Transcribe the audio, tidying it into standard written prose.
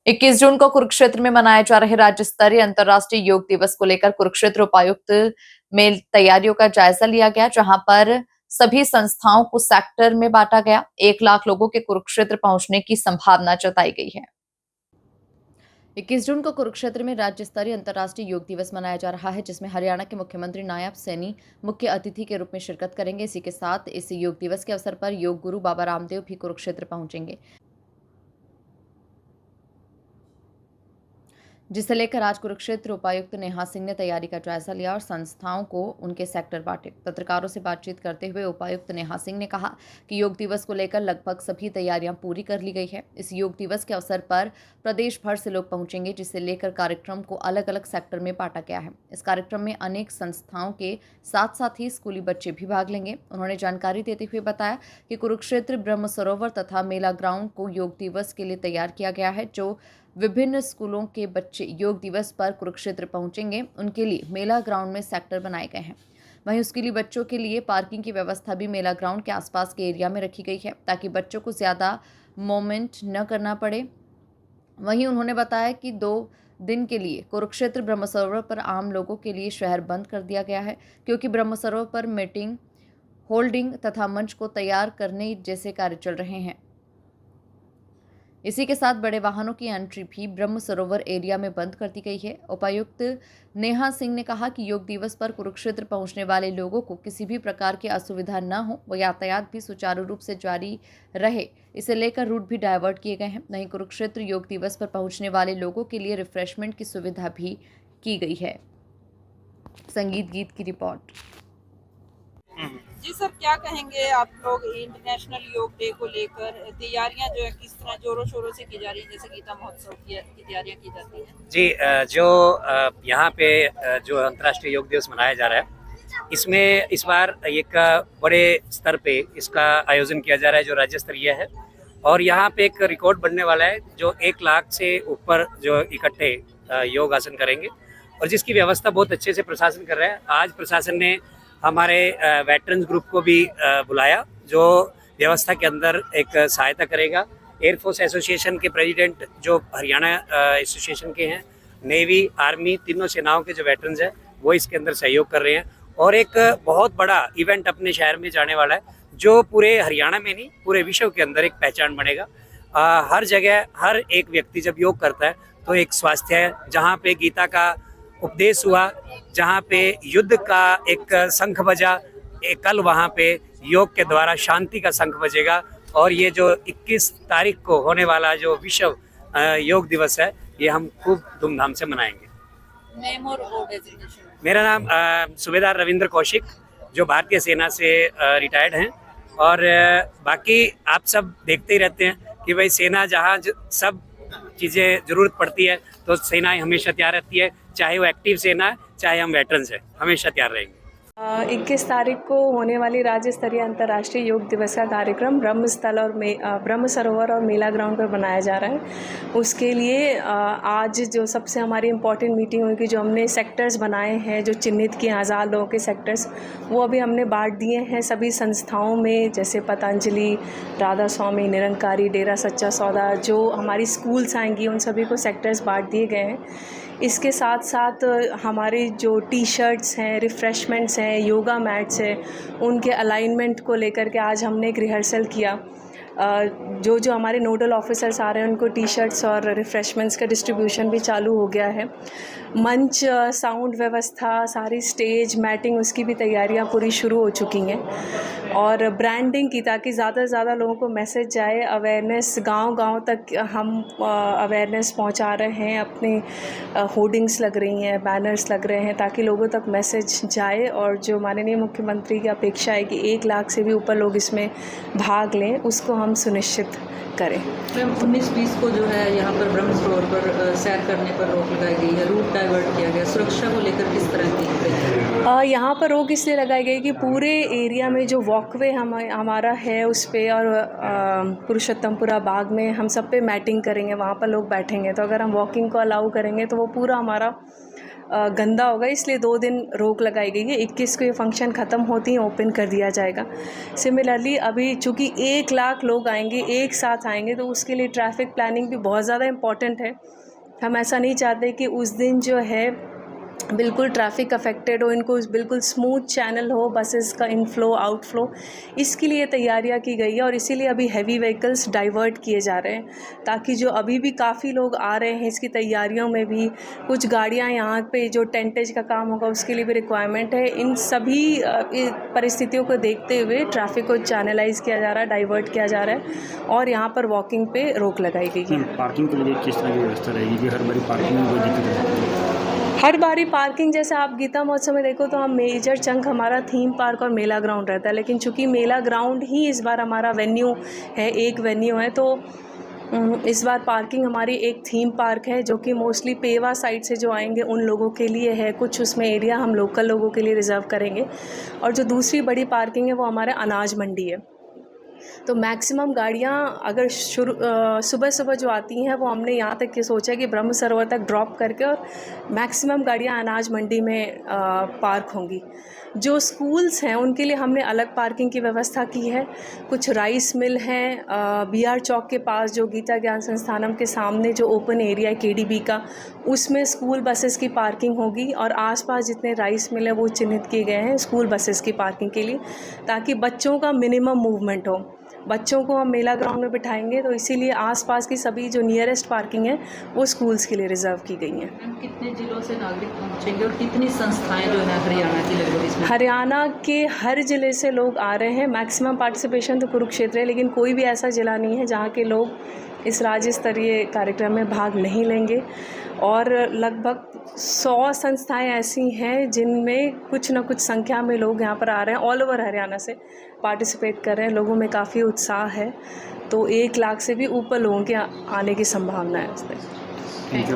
21 जून को कुरुक्षेत्र में मनाए जा रहे राज्य स्तरीय अंतर्राष्ट्रीय योग दिवस को लेकर कुरुक्षेत्र उपायुक्त में तैयारियों का जायजा लिया गया, जहां पर सभी संस्थाओं को सेक्टर में बांटा गया। 1 लाख लोगों के कुरुक्षेत्र पहुंचने की संभावना जताई गई है। 21 जून को कुरुक्षेत्र में राज्य स्तरीय अंतर्राष्ट्रीय योग दिवस मनाया जा रहा है, जिसमें हरियाणा के मुख्यमंत्री नायब सैनी मुख्य अतिथि के रूप में शिरकत करेंगे। इसी के साथ इस योग दिवस के अवसर पर योग गुरु बाबा रामदेव भी कुरुक्षेत्र पहुंचेंगे, जिसे लेकर आज कुरुक्षेत्र उपायुक्त नेहा सिंह ने तैयारी का जायजा लिया और संस्थाओं को उनके सेक्टर बांटे। पत्रकारों से बातचीत करते हुए उपायुक्त नेहा सिंह ने कहा कि योग दिवस को लेकर लगभग सभी तैयारियां पूरी कर ली गई है। इस योग दिवस के अवसर पर प्रदेश भर से लोग पहुंचेंगे, जिसे लेकर कार्यक्रम को अलग अलग सेक्टर में बांटा गया है। इस कार्यक्रम में अनेक संस्थाओं के साथ साथ ही स्कूली बच्चे भी भाग लेंगे। उन्होंने जानकारी देते हुए बताया कि कुरुक्षेत्र ब्रह्म सरोवर तथा मेला ग्राउंड को योग दिवस के लिए तैयार किया गया है। जो विभिन्न स्कूलों के बच्चे योग दिवस पर कुरुक्षेत्र पहुंचेंगे, उनके लिए मेला ग्राउंड में सेक्टर बनाए गए हैं। वहीं स्कूली बच्चों के लिए पार्किंग की व्यवस्था भी मेला ग्राउंड के आसपास के एरिया में रखी गई है, ताकि बच्चों को ज़्यादा मूवमेंट न करना पड़े। वहीं उन्होंने बताया कि 2 दिन के लिए कुरुक्षेत्र ब्रह्म सरोवर पर आम लोगों के लिए शहर बंद कर दिया गया है, क्योंकि ब्रह्म सरोवर पर मीटिंग, होल्डिंग तथा मंच को तैयार करने जैसे कार्य चल रहे हैं। इसी के साथ बड़े वाहनों की एंट्री भी ब्रह्म सरोवर एरिया में बंद कर दी गई है। उपायुक्त नेहा सिंह ने कहा कि योग दिवस पर कुरुक्षेत्र पहुंचने वाले लोगों को किसी भी प्रकार की असुविधा न हो व यातायात भी सुचारू रूप से जारी रहे, इसे लेकर रूट भी डायवर्ट किए गए हैं। वहीं कुरुक्षेत्र योग दिवस पर पहुंचने वाले लोगों के लिए रिफ्रेशमेंट की सुविधा भी की गई है। संगीत गीत की रिपोर्ट। जी सर, क्या कहेंगे आप लोग इंटरनेशनल योग डे को लेकर? तैयारियां जो है किस तरह जोरों शोरों से की जा रही है, जैसे गीता महोत्सव की तैयारियां की जाती हैं? जी, जो यहाँ पे जो अंतर्राष्ट्रीय योग दिवस मनाया जा रहा है, इसमें इस बार एक बड़े स्तर पे इसका आयोजन किया जा रहा है जो राज्य स्तरीय है। और यहाँ पे एक रिकॉर्ड बनने वाला है जो 1 लाख से ऊपर जो इकट्ठे योग आसन करेंगे, और जिसकी व्यवस्था बहुत अच्छे से प्रशासन कर रहा है। आज प्रशासन ने हमारे वेटरन्स ग्रुप को भी बुलाया, जो व्यवस्था के अंदर एक सहायता करेगा। एयरफोर्स एसोसिएशन के प्रेसिडेंट जो हरियाणा एसोसिएशन के हैं, नेवी, आर्मी, तीनों सेनाओं के जो वेटरन्स हैं वो इसके अंदर सहयोग कर रहे हैं। और एक बहुत बड़ा इवेंट अपने शहर में जाने वाला है, जो पूरे हरियाणा में नहीं पूरे विश्व के अंदर एक पहचान बनेगा। हर जगह हर एक व्यक्ति जब योग करता है तो एक स्वास्थ्य है, जहाँ पे गीता का उपदेश हुआ, जहाँ पे युद्ध का एक शंख बजा, कल वहाँ पे योग के द्वारा शांति का शंख बजेगा। और ये जो 21 तारीख को होने वाला जो विश्व योग दिवस है, ये हम खूब धूमधाम से मनाएंगे। नेम और वो डेजिग्नेशन? मेरा नाम सूबेदार रविंद्र कौशिक, जो भारतीय सेना से रिटायर्ड हैं। और बाकी आप सब देखते ही रहते हैं कि भाई सेना जहाँ सब चीज़ें ज़रूरत पड़ती है तो सेना हमेशा तैयार रहती है, चाहे वो एक्टिव सेना है चाहे हम वेटरन्स हैं, हमेशा तैयार रहेंगे। 21 तारीख को होने वाली राज्य स्तरीय अंतर्राष्ट्रीय योग दिवस का कार्यक्रम ब्रह्मस्थल और ब्रह्म सरोवर और मेला ग्राउंड पर बनाया जा रहा है। उसके लिए आज जो सबसे हमारी इम्पोर्टेंट मीटिंग होगी, जो हमने सेक्टर्स बनाए हैं, जो चिन्हित किए 1000 लोगों के सेक्टर्स, वो अभी हमने बांट दिए हैं सभी संस्थाओं में, जैसे पतंजलि, राधा स्वामी, निरंकारी, डेरा सच्चा सौदा, जो हमारी स्कूल्स आएंगी उन सभी को सेक्टर्स बांट दिए गए हैं। इसके साथ साथ हमारी जो टी शर्ट्स हैं, रिफ़्रेशमेंट्स हैं, योगा मैट्स हैं, उनके अलाइनमेंट को लेकर के आज हमने एक रिहर्सल किया। जो हमारे नोडल ऑफिसर्स आ रहे हैं उनको टी शर्ट्स और रिफ़्रेशमेंट्स का डिस्ट्रीब्यूशन भी चालू हो गया है। मंच, साउंड व्यवस्था, सारी स्टेज मैटिंग, उसकी भी तैयारियां पूरी शुरू हो चुकी हैं। और ब्रांडिंग की, ताकि ज़्यादा से ज़्यादा लोगों को मैसेज जाए, अवेयरनेस गांव-गांव तक हम अवेयरनेस पहुंचा रहे हैं। अपने होर्डिंग्स लग रही हैं, बैनर्स लग रहे हैं, ताकि लोगों तक मैसेज जाए। और जो माननीय मुख्यमंत्री की अपेक्षा है कि 1 लाख से भी ऊपर लोग इसमें भाग लें, उसको हम सुनिश्चित करें। मैम, 19-20 को जो है यहाँ पर ब्रह्म सरोवर पर सैर करने पर रोक लगाई गई है, रूट डाइवर्ट किया गया, सुरक्षा को लेकर किस तरह की है? यहाँ पर रोक इसलिए लगाई गई कि पूरे एरिया में जो वॉकवे हमारा है उस पे, और पुरुषोत्तमपुरा बाग में हम सब पे मैटिंग करेंगे, वहाँ पर लोग बैठेंगे। तो अगर हम वॉकिंग को अलाउ करेंगे तो वो पूरा हमारा गंदा होगा, इसलिए 2 दिन रोक लगाई गई है। 21 को ये फंक्शन ख़त्म होती ही ओपन कर दिया जाएगा। सिमिलरली अभी चूँकि 1 लाख लोग आएंगे, एक साथ आएंगे, तो उसके लिए ट्रैफ़िक प्लानिंग भी बहुत ज़्यादा इम्पॉर्टेंट है। हम ऐसा नहीं चाहते कि उस दिन जो है बिल्कुल ट्रैफ़िक अफेक्टेड हो, इनको बिल्कुल स्मूथ चैनल हो बसेस का इनफ्लो आउटफ्लो, इसके लिए तैयारियां की गई है। और इसीलिए अभी हैवी व्हीकल्स डाइवर्ट किए जा रहे हैं, ताकि जो अभी भी काफ़ी लोग आ रहे हैं इसकी तैयारियों में भी कुछ गाड़ियां यहाँ पे जो टेंटेज का काम होगा उसके लिए भी रिक्वायरमेंट है। इन सभी परिस्थितियों को देखते हुए ट्रैफ़िक को चैनलाइज किया जा रहा है, डाइवर्ट किया जा रहा है और यहाँ पर वॉकिंग पे रोक लगाई गई है। पार्किंग के लिए किस तरह की व्यवस्था रहेगी कि हर बारी पार्किंग में कोई दिक्कत है? हर बारी पार्किंग, जैसे आप गीता महोत्सव में देखो तो हम मेजर चंक हमारा थीम पार्क और मेला ग्राउंड रहता है, लेकिन चूंकि मेला ग्राउंड ही इस बार हमारा वेन्यू है, एक वेन्यू है, तो इस बार पार्किंग हमारी एक थीम पार्क है जो कि मोस्टली पेवा साइड से जो आएंगे उन लोगों के लिए है। कुछ उसमें एरिया हम लोकल लोगों के लिए रिज़र्व करेंगे। और जो दूसरी बड़ी पार्किंग है वो हमारे अनाज मंडी है। तो मैक्सिमम गाड़ियाँ अगर सुबह सुबह जो आती हैं वो हमने यहाँ तक ये सोचा है कि ब्रह्म सरोवर तक ड्रॉप करके और मैक्सिमम गाड़ियाँ अनाज मंडी में पार्क होंगी। जो स्कूल्स हैं उनके लिए हमने अलग पार्किंग की व्यवस्था की है। कुछ राइस मिल हैं BR चौक के पास, जो गीता ज्ञान संस्थानम के सामने जो ओपन एरिया है KDB का, उसमें स्कूल बसेस की पार्किंग होगी। और आसपास जितने राइस मिल हैं वो चिन्हित किए गए हैं स्कूल बसेस की पार्किंग के लिए, ताकि बच्चों का मिनिमम मूवमेंट हो। बच्चों को हम मेला ग्राउंड में बिठाएंगे, तो इसीलिए आसपास की सभी जो नियरेस्ट पार्किंग है वो स्कूल्स के लिए रिजर्व की गई हैं। कितने जिलों से नागरिक पहुंचेंगे और कितनी संस्थाएं जो है हरियाणा की लगभग इसमें? हरियाणा के हर ज़िले से लोग आ रहे हैं। मैक्सिमम पार्टिसिपेशन तो कुरुक्षेत्र है, लेकिन कोई भी ऐसा ज़िला नहीं है जहाँ के लोग इस राज्य स्तरीय कार्यक्रम में भाग नहीं लेंगे। और लगभग 100 संस्थाएं ऐसी हैं जिनमें कुछ न कुछ संख्या में लोग यहाँ पर आ रहे हैं, ऑल ओवर हरियाणा से पार्टिसिपेट कर रहे हैं। लोगों में काफ़ी उत्साह है, तो 1 लाख से भी ऊपर लोगों के आने की संभावना है उसमें। Thank you.